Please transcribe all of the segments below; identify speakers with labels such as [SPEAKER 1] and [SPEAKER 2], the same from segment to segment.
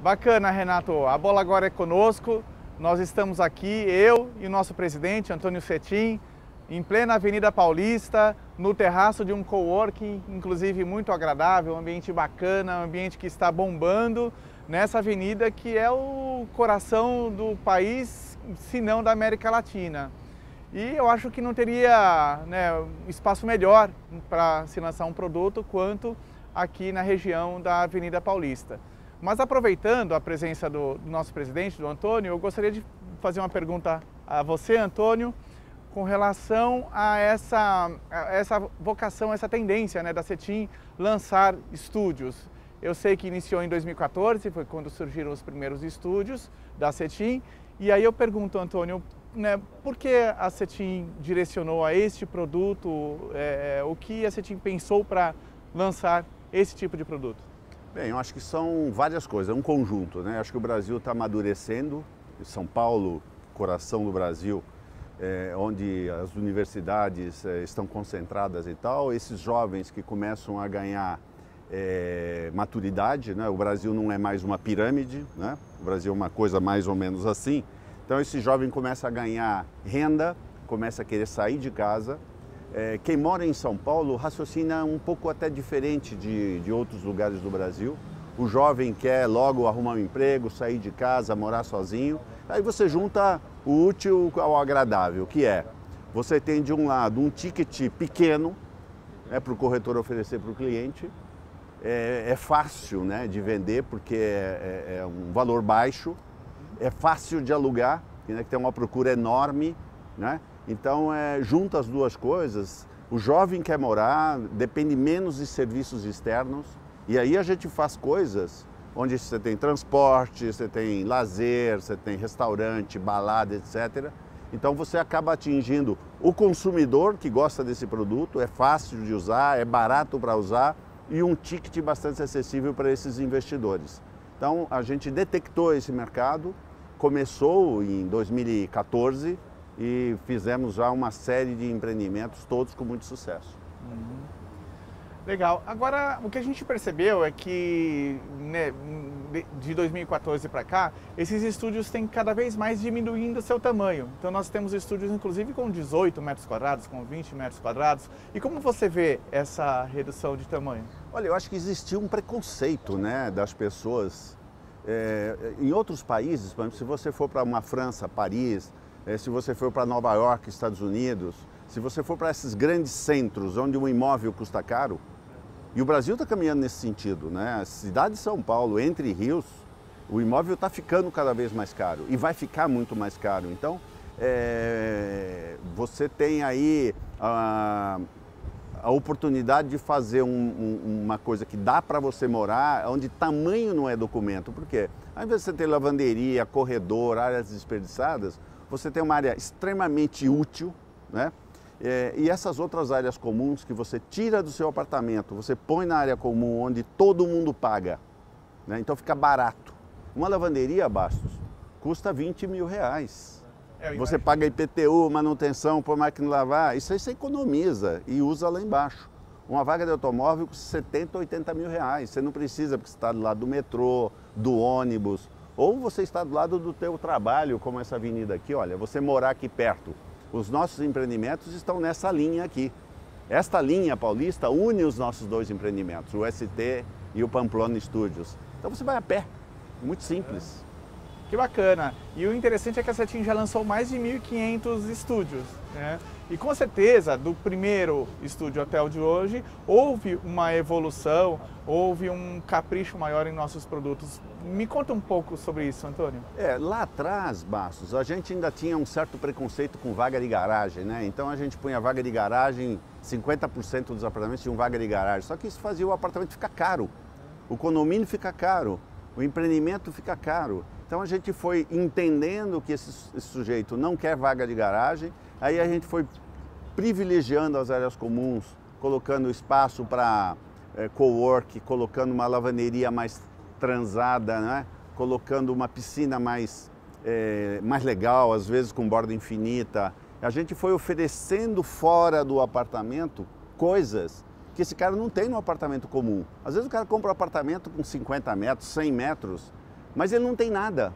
[SPEAKER 1] Bacana, Renato. A bola agora é conosco. Nós estamos aqui, eu e o nosso presidente, Antônio Cetim, em plena Avenida Paulista, no terraço de um coworking, inclusive muito agradável, um ambiente bacana, um ambiente que está bombando nessa avenida que é o coração do país, se não da América Latina. E eu acho que não teria, espaço melhor para se lançar um produto quanto aqui na região da Avenida Paulista. Mas aproveitando a presença do nosso presidente, do Antônio, eu gostaria de fazer uma pergunta a você, Antônio, com relação a essa vocação, essa tendência da Cetim lançar estúdios. Eu sei que iniciou em 2014, foi quando surgiram os primeiros estúdios da Cetim, e aí eu pergunto, Antônio, por que a Cetim direcionou a este produto, o que a Cetim pensou para lançar esse tipo de produto?
[SPEAKER 2] Bem, eu acho que são várias coisas, é um conjunto, né? Acho que o Brasil está amadurecendo, São Paulo, coração do Brasil, onde as universidades estão concentradas e tal, esses jovens que começam a ganhar maturidade, né? O Brasil não é mais uma pirâmide, né? O Brasil é uma coisa mais ou menos assim. Então esse jovem começa a ganhar renda, começa a querer sair de casa. Quem mora em São Paulo raciocina um pouco até diferente de outros lugares do Brasil. O jovem quer logo arrumar um emprego, sair de casa, morar sozinho. Aí você junta o útil ao agradável, que é, você tem de um lado um ticket pequeno para o corretor oferecer para o cliente. É fácil de vender porque é um valor baixo, é fácil de alugar, que tem uma procura enorme, né? Então, junta as duas coisas, o jovem quer morar, depende menos de serviços externos, e aí a gente faz coisas onde você tem transporte, você tem lazer, você tem restaurante, balada, etc. Então você acaba atingindo o consumidor que gosta desse produto, é fácil de usar, é barato para usar e um ticket bastante acessível para esses investidores. Então a gente detectou esse mercado, começou em 2014, e fizemos já uma série de empreendimentos, todos com muito sucesso.
[SPEAKER 1] Legal. Agora, o que a gente percebeu é que de 2014 para cá, esses estúdios têm cada vez mais diminuindo seu tamanho. Então nós temos estúdios inclusive com 18 metros quadrados, com 20 metros quadrados. E como você vê essa redução de tamanho?
[SPEAKER 2] Olha, eu acho que existiu um preconceito das pessoas. Em outros países, por exemplo, se você for para uma França, Paris, se você for para Nova York, Estados Unidos, se você for para esses grandes centros onde um imóvel custa caro, e o Brasil está caminhando nesse sentido, né? A cidade de São Paulo, entre rios, o imóvel está ficando cada vez mais caro e vai ficar muito mais caro. Então, você tem aí a oportunidade de fazer uma coisa que dá para você morar, onde tamanho não é documento. Por quê? Ao invés de você ter lavanderia, corredor, áreas desperdiçadas, você tem uma área extremamente útil, né? E essas outras áreas comuns que você tira do seu apartamento, você põe na área comum onde todo mundo paga, né? Então fica barato. Uma lavanderia, Bastos, custa 20 mil reais. Você paga IPTU, manutenção, por máquina de lavar, isso aí você economiza e usa lá embaixo. Uma vaga de automóvel custa 70, 80 mil reais. Você não precisa porque você está do lado do metrô, do ônibus, ou você está do lado do teu trabalho, como essa avenida aqui, olha, você morar aqui perto. Os nossos empreendimentos estão nessa linha aqui. Esta linha paulista une os nossos dois empreendimentos, o ST e o Pamplona Studios. Então você vai a pé, muito simples.
[SPEAKER 1] Que bacana! E o interessante é que a Cetim já lançou mais de 1.500 estúdios, né? E com certeza, do primeiro estúdio até o de hoje, houve uma evolução, houve um capricho maior em nossos produtos. Me conta um pouco sobre isso, Antônio.
[SPEAKER 2] Lá atrás, Bastos, a gente ainda tinha um certo preconceito com vaga de garagem, né? Então a gente punha vaga de garagem, 50% dos apartamentos tinham vaga de garagem. Só que isso fazia o apartamento ficar caro, o condomínio fica caro, o empreendimento fica caro. Então a gente foi entendendo que esse sujeito não quer vaga de garagem, aí a gente foi privilegiando as áreas comuns, colocando espaço para cowork, colocando uma lavanderia mais transada, né? Colocando uma piscina mais legal, às vezes com borda infinita. A gente foi oferecendo fora do apartamento coisas que esse cara não tem no apartamento comum. Às vezes o cara compra um apartamento com 50 metros, 100 metros, mas ele não tem nada.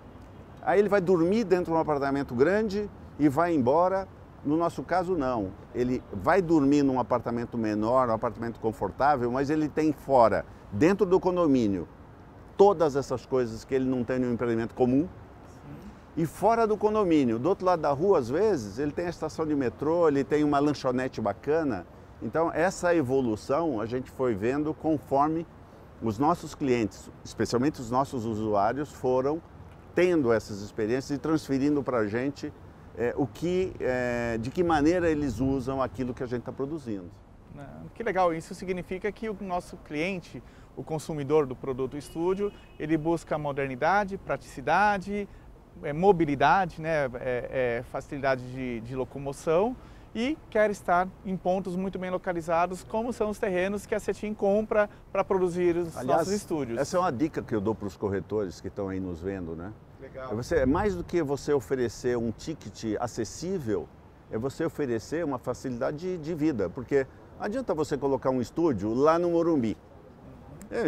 [SPEAKER 2] Aí ele vai dormir dentro de um apartamento grande e vai embora. No nosso caso, não. Ele vai dormir num apartamento menor, um apartamento confortável, mas ele tem fora, dentro do condomínio, todas essas coisas que ele não tem no empreendimento comum. E fora do condomínio, do outro lado da rua, às vezes, ele tem a estação de metrô, ele tem uma lanchonete bacana. Então, essa evolução a gente foi vendo conforme os nossos clientes, especialmente os nossos usuários, foram tendo essas experiências e transferindo para a gente de que maneira eles usam aquilo que a gente está produzindo.
[SPEAKER 1] Que legal, isso significa que o nosso cliente, o consumidor do produto estúdio, ele busca modernidade, praticidade, mobilidade, né, facilidade de locomoção e quer estar em pontos muito bem localizados, como são os terrenos que a Cetim compra para produzir os nossos estúdios.
[SPEAKER 2] Essa é uma dica que eu dou para os corretores que estão aí nos vendo, né?
[SPEAKER 1] Legal.
[SPEAKER 2] Mais do que você oferecer um ticket acessível, é você oferecer uma facilidade de vida, porque não adianta você colocar um estúdio lá no Morumbi.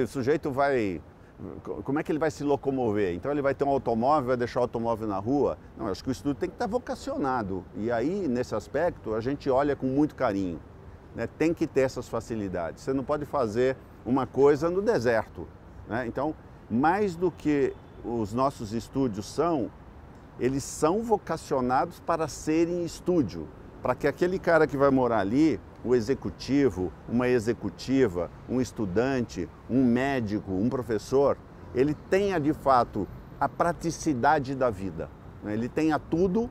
[SPEAKER 2] O sujeito vai... Como é que ele vai se locomover? Então ele vai ter um automóvel, vai deixar o automóvel na rua? Não, eu acho que o estúdio tem que estar vocacionado. E aí, nesse aspecto, a gente olha com muito carinho, né? Tem que ter essas facilidades. Você não pode fazer uma coisa no deserto, né? Então, mais do que os nossos estúdios eles são vocacionados para serem estúdio, para que aquele cara que vai morar ali, o executivo, uma executiva, um estudante, um médico, um professor, ele tenha de fato a praticidade da vida, né? Ele tenha tudo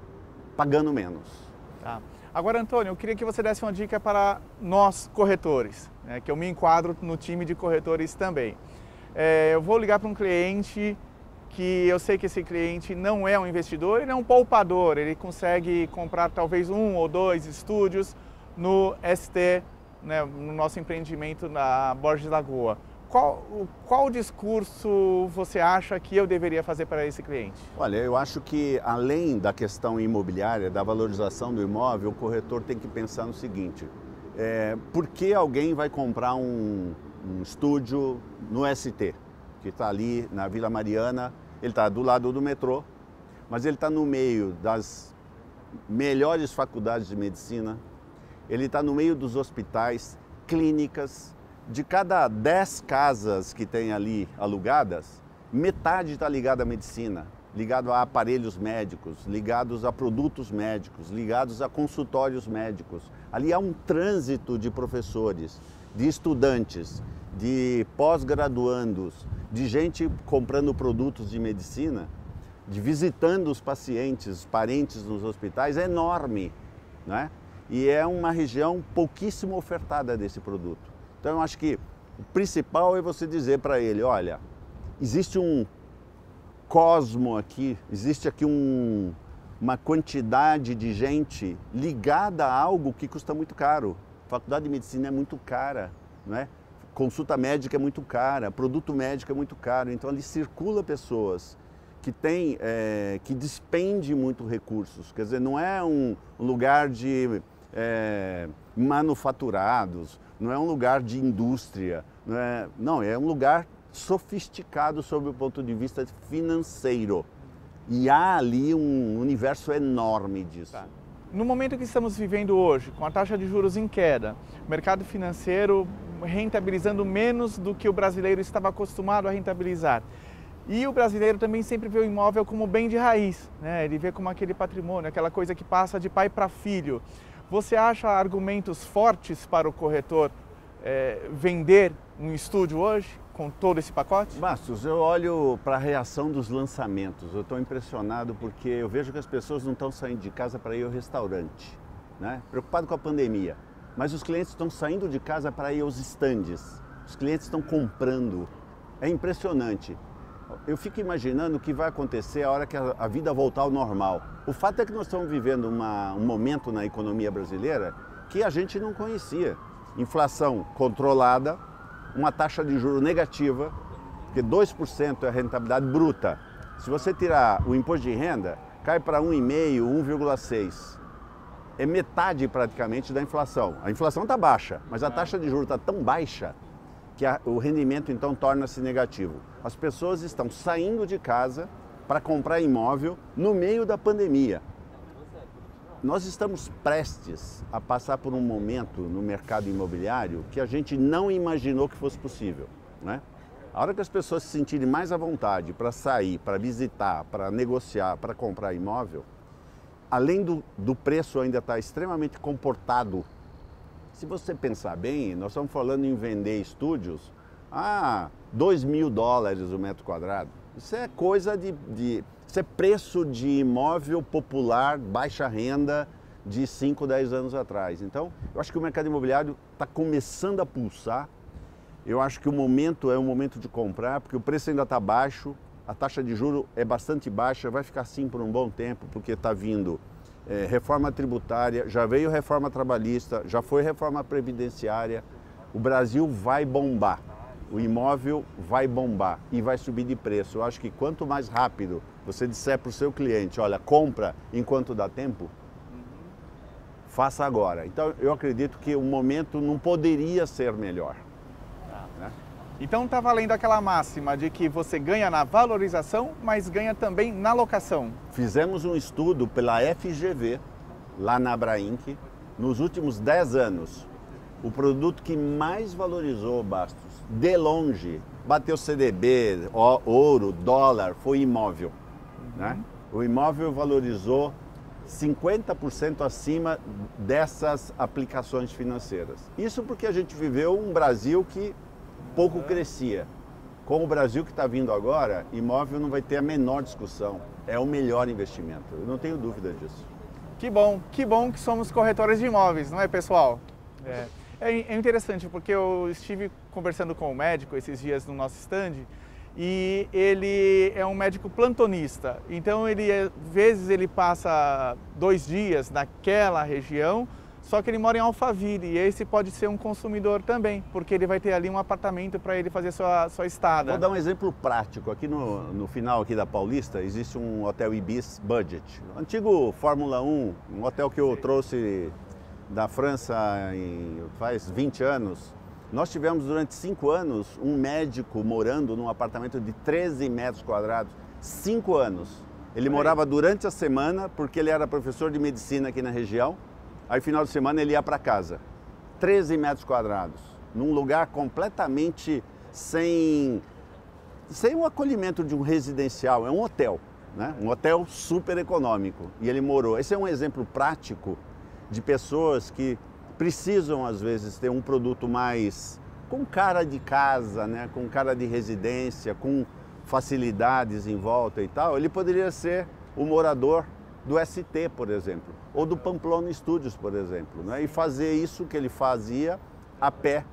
[SPEAKER 2] pagando menos.
[SPEAKER 1] Tá. Agora, Antônio, eu queria que você desse uma dica para nós corretores, né? Que eu me enquadro no time de corretores também. Eu vou ligar para um cliente que eu sei que esse cliente não é um investidor, ele é um poupador, ele consegue comprar talvez 1 ou 2 estúdios no ST, né, no nosso empreendimento na Borges Lagoa. Qual discurso você acha que eu deveria fazer para esse cliente?
[SPEAKER 2] Olha, eu acho que além da questão imobiliária, da valorização do imóvel, o corretor tem que pensar no seguinte, por que alguém vai comprar um estúdio no ST, que está ali na Vila Mariana? Ele está do lado do metrô, mas ele está no meio das melhores faculdades de medicina, ele está no meio dos hospitais, clínicas. De cada 10 casas que tem ali alugadas, metade está ligada à medicina, ligado a aparelhos médicos, ligados a produtos médicos, ligados a consultórios médicos. Ali há um trânsito de professores, de estudantes, de pós-graduandos, de gente comprando produtos de medicina, de visitando os pacientes, os parentes nos hospitais, é enorme, né? E é uma região pouquíssimo ofertada desse produto. Então eu acho que o principal é você dizer para ele, olha, existe um cosmo aqui, existe aqui uma quantidade de gente ligada a algo que custa muito caro. Faculdade de medicina é muito cara, não é? Consulta médica é muito cara, produto médico é muito caro, então ali circula pessoas que despende muito recursos, quer dizer, não é um lugar de manufaturados, não é um lugar de indústria, não, é um lugar sofisticado sob o ponto de vista financeiro. E há ali um universo enorme disso.
[SPEAKER 1] Tá. No momento que estamos vivendo hoje, com a taxa de juros em queda, o mercado financeiro rentabilizando menos do que o brasileiro estava acostumado a rentabilizar. E o brasileiro também sempre vê o imóvel como bem de raiz, né? Ele vê como aquele patrimônio, aquela coisa que passa de pai para filho. Você acha argumentos fortes para o corretor vender um estúdio hoje, com todo esse pacote?
[SPEAKER 2] Bastos, eu olho para a reação dos lançamentos. Eu estou impressionado porque eu vejo que as pessoas não estão saindo de casa para ir ao restaurante, né? Preocupado com a pandemia. Mas os clientes estão saindo de casa para ir aos estandes. Os clientes estão comprando. É impressionante. Eu fico imaginando o que vai acontecer a hora que a vida voltar ao normal. O fato é que nós estamos vivendo um momento na economia brasileira que a gente não conhecia. Inflação controlada, uma taxa de juros negativa, porque 2% é a rentabilidade bruta. Se você tirar o imposto de renda, cai para 1,5%, 1,6%. É metade praticamente da inflação. A inflação está baixa, mas a taxa de juros está tão baixa que o rendimento então torna-se negativo. As pessoas estão saindo de casa para comprar imóvel no meio da pandemia. Nós estamos prestes a passar por um momento no mercado imobiliário que a gente não imaginou que fosse possível, né? A hora que as pessoas se sentirem mais à vontade para sair, para visitar, para negociar, para comprar imóvel, além do preço ainda estar extremamente comportado. Se você pensar bem, nós estamos falando em vender estúdios a $2.000 o metro quadrado. Isso é coisa isso é preço de imóvel popular, baixa renda de 5, 10 anos atrás. Então, eu acho que o mercado imobiliário está começando a pulsar. Eu acho que o momento é um momento de comprar, porque o preço ainda está baixo, a taxa de juros é bastante baixa, vai ficar assim por um bom tempo, porque está vindo reforma tributária, já veio reforma trabalhista, já foi reforma previdenciária. O Brasil vai bombar, o imóvel vai bombar e vai subir de preço. Eu acho que quanto mais rápido você disser para o seu cliente, olha, compra enquanto dá tempo, faça agora. Então eu acredito que o momento não poderia ser melhor. Né?
[SPEAKER 1] Então está valendo aquela máxima de que você ganha na valorização, mas ganha também na locação.
[SPEAKER 2] Fizemos um estudo pela FGV, lá na Abrainc, nos últimos 10 anos. O produto que mais valorizou, Bastos, de longe, bateu CDB, ouro, dólar, foi imóvel. Né? O imóvel valorizou 50% acima dessas aplicações financeiras. Isso porque a gente viveu um Brasil que pouco crescia. Com o Brasil que está vindo agora, imóvel não vai ter a menor discussão. É o melhor investimento, eu não tenho dúvida disso.
[SPEAKER 1] Que bom que somos corretores de imóveis, não é, pessoal? É interessante porque eu estive conversando com o médico esses dias no nosso stand e ele é um médico plantonista. Então às vezes ele passa 2 dias naquela região, só que ele mora em Alphaville e esse pode ser um consumidor também, porque ele vai ter ali um apartamento para ele fazer sua estada.
[SPEAKER 2] Vou dar um exemplo prático. Aqui no final aqui da Paulista existe um hotel Ibis Budget, antigo Fórmula 1, um hotel que eu trouxe da França faz 20 anos. Nós tivemos durante 5 anos um médico morando num apartamento de 13 metros quadrados, 5 anos. Ele morava durante a semana porque ele era professor de medicina aqui na região. Aí, final de semana, ele ia para casa. 13 metros quadrados, num lugar completamente sem o acolhimento de um residencial, é um hotel, né? Um hotel super econômico. E ele morou. Esse é um exemplo prático de pessoas que precisam, às vezes, ter um produto mais com cara de casa, né? Com cara de residência, com facilidades em volta e tal. Ele poderia ser o morador do ST, por exemplo, ou do Pamplona Studios, por exemplo, né? E fazer isso que ele fazia a pé,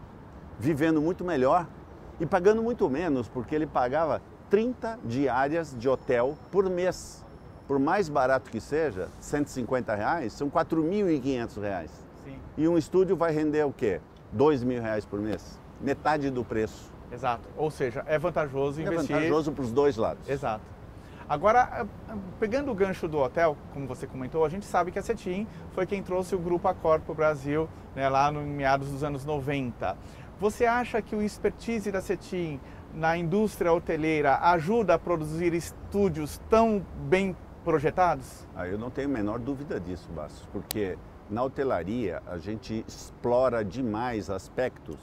[SPEAKER 2] vivendo muito melhor e pagando muito menos, porque ele pagava 30 diárias de hotel por mês. Por mais barato que seja, R$150, são R$4.500.
[SPEAKER 1] Sim.
[SPEAKER 2] E um estúdio vai render o quê? R$2.000 por mês, metade do preço.
[SPEAKER 1] Exato, ou seja, é vantajoso investir.
[SPEAKER 2] É vantajoso para os dois lados.
[SPEAKER 1] Exato. Agora, pegando o gancho do hotel, como você comentou, a gente sabe que a Cetim foi quem trouxe o Grupo Accor para o Brasil, né, lá no meados dos anos 90. Você acha que o expertise da Cetim na indústria hoteleira ajuda a produzir estúdios tão bem projetados?
[SPEAKER 2] Eu não tenho a menor dúvida disso, Bastos, porque na hotelaria a gente explora demais aspectos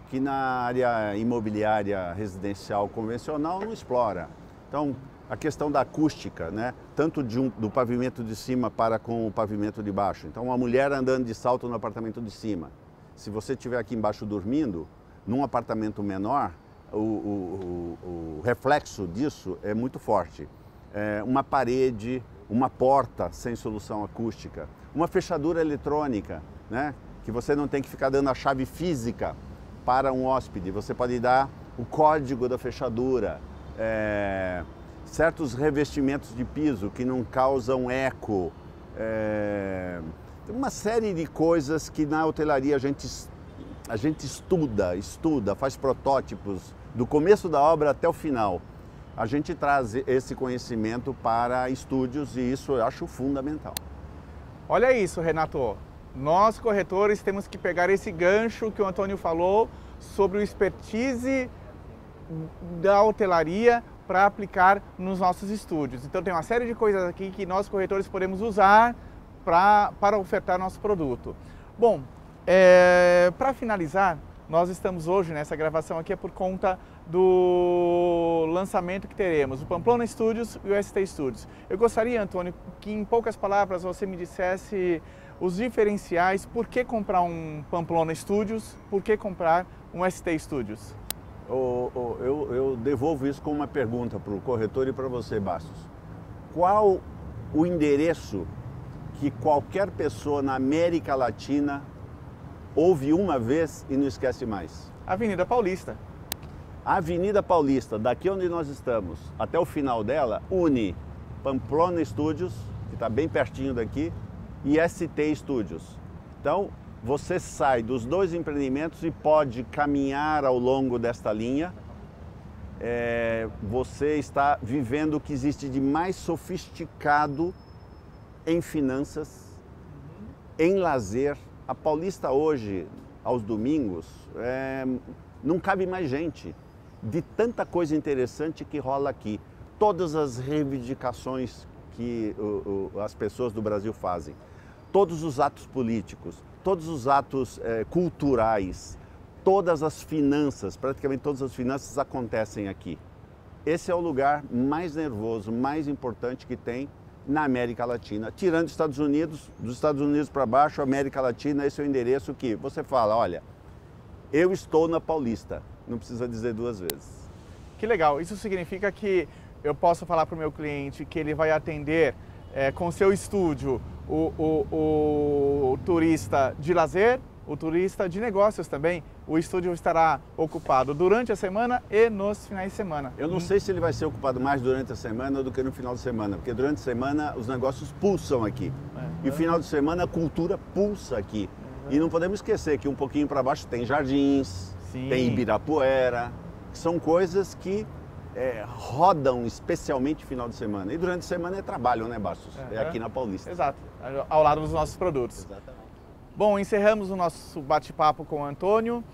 [SPEAKER 2] que na área imobiliária residencial convencional não explora. Então, a questão da acústica, né? Tanto do pavimento de cima para com o pavimento de baixo. Então, uma mulher andando de salto no apartamento de cima. Se você estiver aqui embaixo dormindo, num apartamento menor, o reflexo disso é muito forte. Uma parede, uma porta sem solução acústica, uma fechadura eletrônica, né? Que você não tem que ficar dando a chave física para um hóspede. Você pode dar o código da fechadura. Certos revestimentos de piso que não causam eco, uma série de coisas que na hotelaria a gente estuda, faz protótipos do começo da obra até o final. A gente traz esse conhecimento para estúdios e isso eu acho fundamental.
[SPEAKER 1] Olha isso, Renato. Nós, corretores, temos que pegar esse gancho que o Antônio falou sobre o expertise da hotelaria para aplicar nos nossos estúdios. Então tem uma série de coisas aqui que nós corretores podemos usar para ofertar nosso produto. Bom, para finalizar, nós estamos hoje, nessa gravação aqui é por conta do lançamento que teremos, o Pamplona Studios e o ST Studios. Eu gostaria, Antônio, que em poucas palavras você me dissesse os diferenciais, por que comprar um Pamplona Studios, por que comprar um ST Studios?
[SPEAKER 2] Eu devolvo isso com uma pergunta para o corretor e para você, Bastos. Qual o endereço que qualquer pessoa na América Latina ouve uma vez e não esquece mais?
[SPEAKER 1] Avenida Paulista.
[SPEAKER 2] A Avenida Paulista, daqui onde nós estamos, até o final dela, une Pamplona Studios, que está bem pertinho daqui, e ST Studios. Então, você sai dos dois empreendimentos e pode caminhar ao longo desta linha. Você está vivendo o que existe de mais sofisticado em finanças, em lazer. A Paulista hoje, aos domingos, não cabe mais gente, de tanta coisa interessante que rola aqui. Todas as reivindicações que as pessoas do Brasil fazem, todos os atos políticos, todos os atos culturais, todas as finanças, praticamente todas as finanças acontecem aqui. Esse é o lugar mais nervoso, mais importante que tem na América Latina. Tirando os Estados Unidos, dos Estados Unidos para baixo, América Latina, esse é o endereço que você fala, olha, eu estou na Paulista, não precisa dizer duas vezes.
[SPEAKER 1] Que legal, isso significa que eu posso falar para o meu cliente que ele vai atender com seu estúdio o turista de lazer, o turista de negócios também. O estúdio estará ocupado durante a semana e nos finais de semana.
[SPEAKER 2] Eu não sei se ele vai ser ocupado mais durante a semana do que no final de semana, porque durante a semana os negócios pulsam aqui. E no final de semana a cultura pulsa aqui. E não podemos esquecer que um pouquinho para baixo tem Jardins,
[SPEAKER 1] Sim.
[SPEAKER 2] tem Ibirapuera, que são coisas que rodam especialmente no final de semana. E durante a semana é trabalho, né, Bastos? É aqui na Paulista.
[SPEAKER 1] Exato, ao lado dos nossos produtos.
[SPEAKER 2] Exatamente.
[SPEAKER 1] Bom, encerramos o nosso bate-papo com o Antônio.